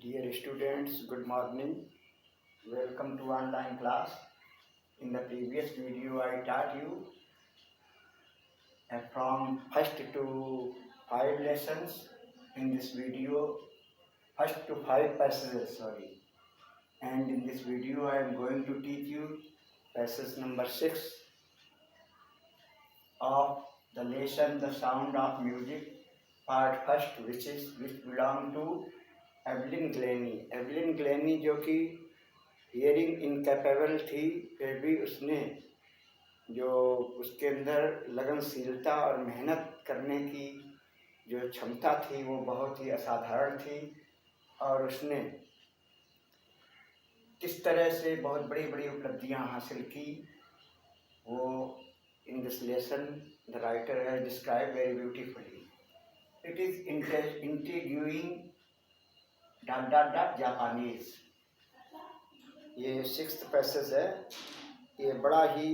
Dear students, good morning. Welcome to online class. In the previous video, I taught you from first to five lessons. In this video, first to five passages, And in this video, I am going to teach you passage number 6 of the lesson The Sound of Music, part first, which belong to Evelyn Glenny. Evelyn Glenny जो कि hearing incapable थी, फिर भी उसने जो उसके अंदर लगनशीलता और मेहनत करने की जो क्षमता थी वो बहुत ही असाधारण थी। और उसने किस तरह से बहुत बड़ी बड़ी उपलब्धियां हासिल की, वो in this lesson the writer has described very beautifully. It is intriguing Japanese. ये 6th पैसेज है। ये बड़ा ही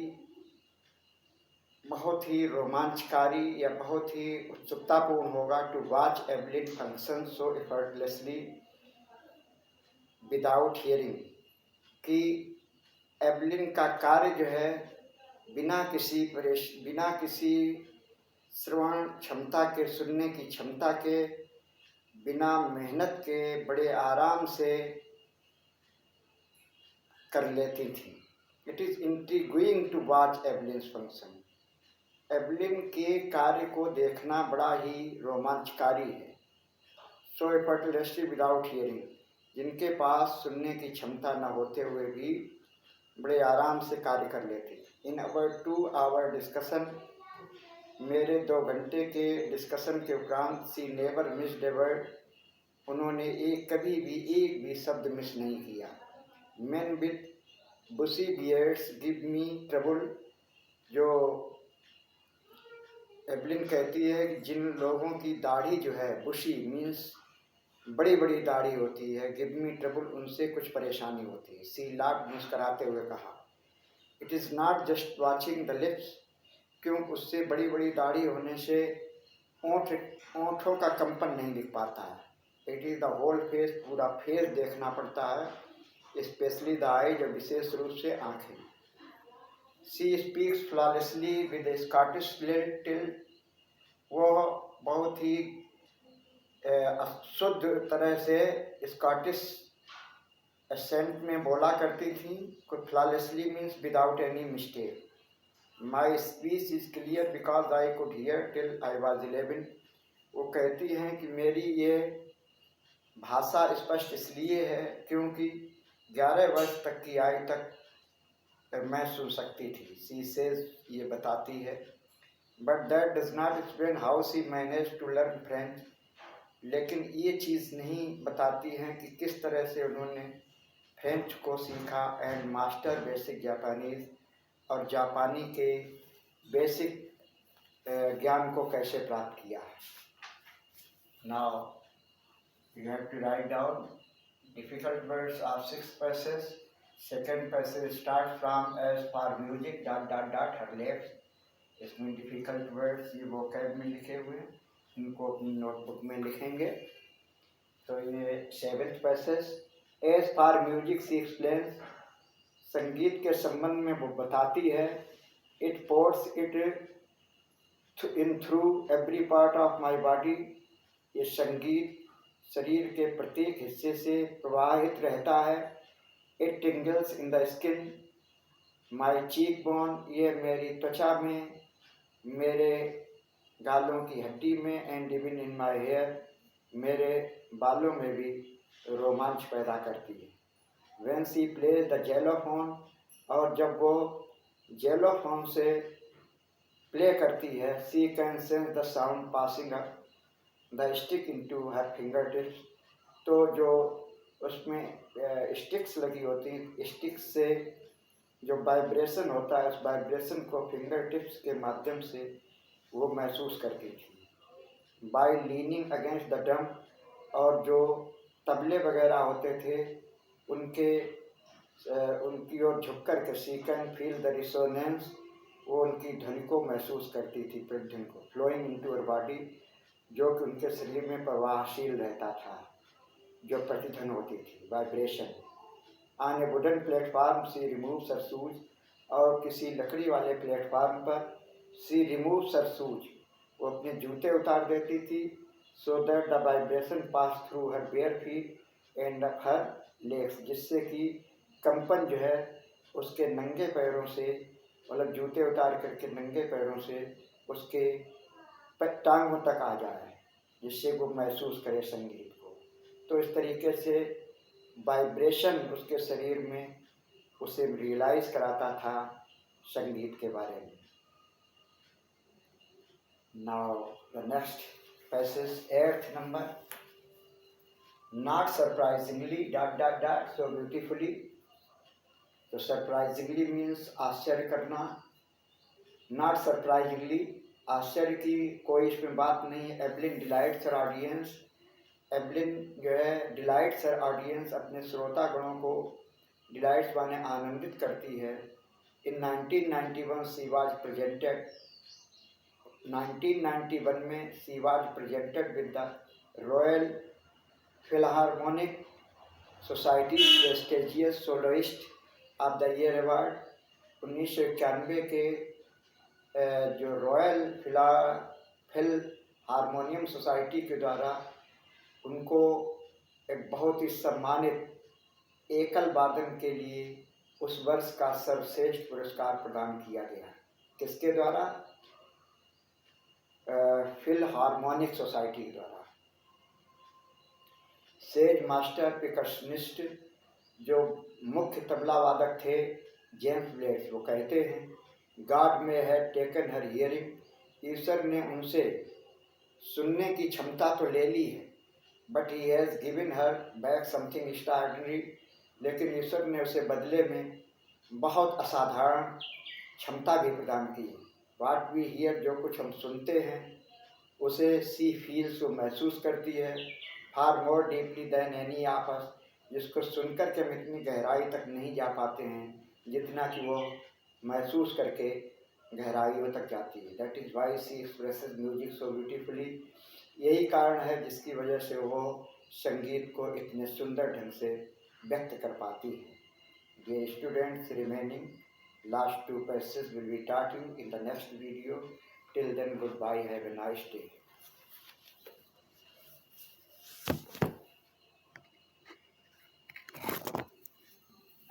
बहुत ही रोमांचकारी या बहुत ही उत्सुकतापूर्ण होगा। To watch Evelyn function so effortlessly without hearing, कि एवलिन का कार्य जो है बिना किसी श्रवण क्षमता के, सुनने की क्षमता के, बिना मेहनत के बड़े आराम से कर लेती थी। It is intriguing to watch Evelyn's function. Evelyn के कार्य को देखना बड़ा ही रोमांचकारी है। सो एफर्टलेसली विदाउट हियरिंग, जिनके पास सुनने की क्षमता न होते हुए भी बड़े आराम से कार्य कर लेते। इन अवर 2 आवर डिस्कशन, मेरे 2 घंटे के डिस्कशन के उपरांत, she never missed a word, उन्होंने कभी भी एक भी शब्द मिस नहीं किया। Men with bushy beards give me trouble, जो एवलिन कहती है कि जिन लोगों की दाढ़ी जो है, बुशी मीन्स बड़ी बड़ी दाढ़ी होती है, गिव मी ट्रबल, उनसे कुछ परेशानी होती है। सी लाभ मुस्कराते हुए कहा। It is not just watching the lips, क्यों उससे बड़ी बड़ी दाढ़ी होने से ओंठों का कंपन नहीं दिख पाता है। It is the whole face, पूरा फेस देखना पड़ता है, स्पेशली द आई, जो विशेष रूप से आँखें। She speaks flawlessly with Scottish till, वह बहुत ही शुद्ध तरह से स्कॉटिश एसेंट में बोला करती थी। Flawlessly means without any mistake. My speech is clear because I could hear till I was 11। वो कहती हैं कि मेरी ये भाषा स्पष्ट इसलिए है क्योंकि 11 वर्ष तक की आयु तक मैं सुन सकती थी। सी सेज, ये बताती है। But that does not explain how she manage to learn French, लेकिन ये चीज़ नहीं बताती हैं कि किस तरह से उन्होंने फ्रेंच को सीखा। एंड मास्टर बेसिक जापानीज, और जापानी के बेसिक ज्ञान को कैसे प्राप्त किया। Now you have to write down difficult words of 6th passage. 2nd passage start from as for music ... her left. इसमें डिफिकल्ट वर्ड्स ये वोकैब में लिखे हुए हैं, इनको अपनी नोटबुक में लिखेंगे। तो ये 7th passage, as for music she explains, संगीत के संबंध में वो बताती है। It pours it in through every part of my body, ये संगीत शरीर के प्रत्येक हिस्से से प्रवाहित रहता है। It tingles in the skin my cheekbone, ये मेरी त्वचा में, मेरे गालों की हड्डी में, and even in my hair, मेरे बालों में भी रोमांच पैदा करती है। When she plays the xylophone, और जब वो xylophone से प्ले करती है, she can sense the sound passing up the stick into her fingertips, तो जो उसमें स्टिक्स लगी होती हैं, स्टिक्स से जो वाइब्रेशन होता है, उस वाइब्रेशन को फिंगर टिप्स के माध्यम से वो महसूस करती थी। By leaning against the drum, और जो तबले वगैरह होते थे उनकी ओर झुक कर के, शी कैन फील द रिसोनेंस, वो उनकी ध्वनि को महसूस करती थी, प्रतिध्वनि को। फ्लोइंग इनटू हर बॉडी, जो कि उनके शरीर में प्रवाहशील रहता था। जो प्रतिध्वनि होती थी, vibration. On a wooden platform she removes her shoes, और किसी लकड़ी वाले प्लेटफार्म पर सी रिमूव्स हर शूज, वो अपने जूते उतार देती थी, so that the vibration pass through her bare feet and up her legs, जिससे कि कंपन जो है उसके नंगे पैरों से, मतलब जूते उतार करके नंगे पैरों से उसके टांगों तक आ जाए, जिससे वो महसूस करे संगीत को। तो इस तरीके से वाइब्रेशन उसके शरीर में उसे रियलाइज कराता था संगीत के बारे में। Now the next passage, 8th number. Not surprisingly dot dot dot so beautifully. तो सरप्राइजिंगली मीन्स आश्चर्य करना, नॉट सरप्राइजिंगली आश्चर्य की कोई इसमें बात नहीं है। एवलिन डिलाइट्स हर ऑडियंस, एवलिन जो है डिलाइट्स हर ऑडियंस, अपने श्रोतागणों को डिलाइट्स माने आनंदित करती है। इन 1991 शी वाज प्रेजेंटेड, 1991 में she was presented with the royal Philharmonic society prestigious soloist of the year award. 1991 के जो रॉयल फिल हारमोनियम सोसाइटी के द्वारा उनको एक बहुत ही सम्मानित एकल वादन के लिए उस वर्ष का सर्वश्रेष्ठ पुरस्कार प्रदान किया गया। किसके द्वारा? फिल हारमोनिक सोसाइटी के द्वारा। सेज मास्टर पिकर्सनिस्ट, जो मुख्य तबला वादक थे जेम्स ब्लेड्स, वो कहते हैं गॉड में है टेकन हर हियरिंग, ईश्वर ने उनसे सुनने की क्षमता तो ले ली है, but he has given her back something extraordinary, लेकिन ईश्वर ने उसे बदले में बहुत असाधारण क्षमता भी प्रदान की है। वाट वी हियर, जो कुछ हम सुनते हैं उसे सी फील्स, वो महसूस करती है, far more deeply than any of us, जिसको सुनकर के हम इतनी गहराई तक नहीं जा पाते हैं जितना कि वो महसूस करके गहराइयों तक जाती है। That is why she expresses music so beautifully, यही कारण है जिसकी वजह से वो संगीत को इतने सुंदर ढंग से व्यक्त कर पाती है। Dear students, remaining last 2 passages will be taught you in the next video. Till then, goodbye. Have a nice day.